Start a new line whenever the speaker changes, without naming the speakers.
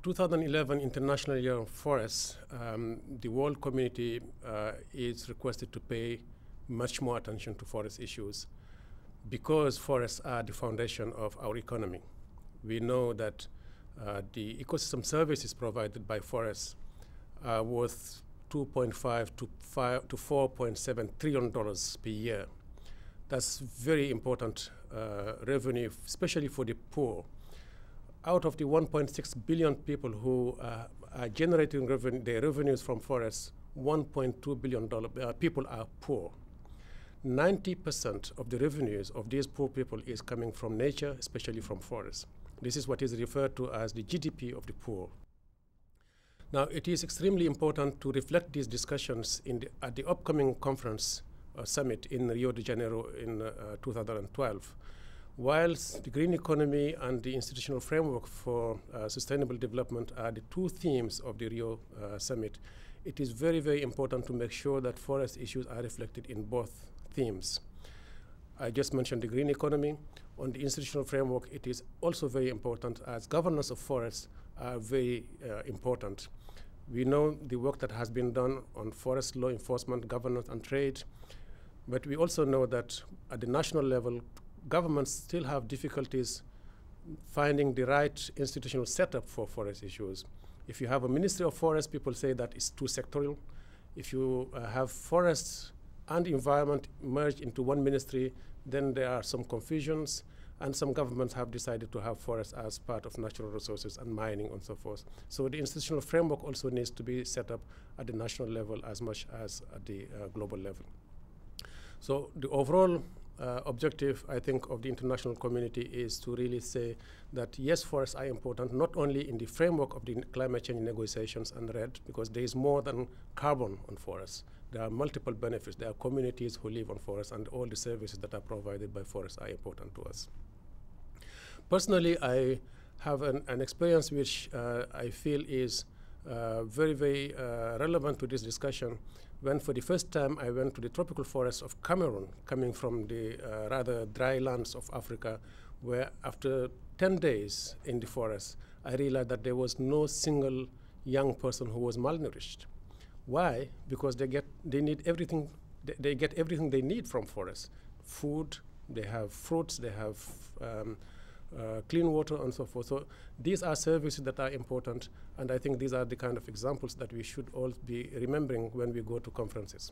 2011 International Year of Forests, the world community is requested to pay much more attention to forest issues because forests are the foundation of our economy. We know that the ecosystem services provided by forests are worth $2.5 to $4.7 trillion per year. That's very important revenue, especially for the poor. Out of the 1.6 billion people who are generating their revenues from forests, 1.2 billion people are poor. 90% of the revenues of these poor people is coming from nature, especially from forests. This is what is referred to as the GDP of the poor. Now, it is extremely important to reflect these discussions at the upcoming conference summit in Rio de Janeiro in 2012. Whilst the green economy and the institutional framework for sustainable development are the two themes of the Rio summit, it is very, very important to make sure that forest issues are reflected in both themes. I just mentioned the green economy. On the institutional framework, it is also very important as governance of forests are very important. We know the work that has been done on forest law enforcement, governance, and trade, but we also know that at the national level, governments still have difficulties finding the right institutional setup for forest issues. If you have a Ministry of Forests, people say that it's too sectorial. If you have forests and environment merged into one ministry, then there are some confusions, and some governments have decided to have forests as part of natural resources and mining and so forth. So the institutional framework also needs to be set up at the national level as much as at the global level. So the overall objective, I think, of the international community is to really say that, yes, forests are important, not only in the framework of the climate change negotiations and REDD, because there is more than carbon on forests. There are multiple benefits. There are communities who live on forests, and all the services that are provided by forests are important to us. Personally, I have an experience which I feel is very, very relevant to this discussion. When for the first time I went to the tropical forests of Cameroon, coming from the rather dry lands of Africa, where after 10 days in the forest, I realized that there was no single young person who was malnourished. Why? Because they get everything they need from forests. Food, they have fruits, they have clean water and so forth. So these are services that are important, and I think these are the kind of examples that we should all be remembering when we go to conferences.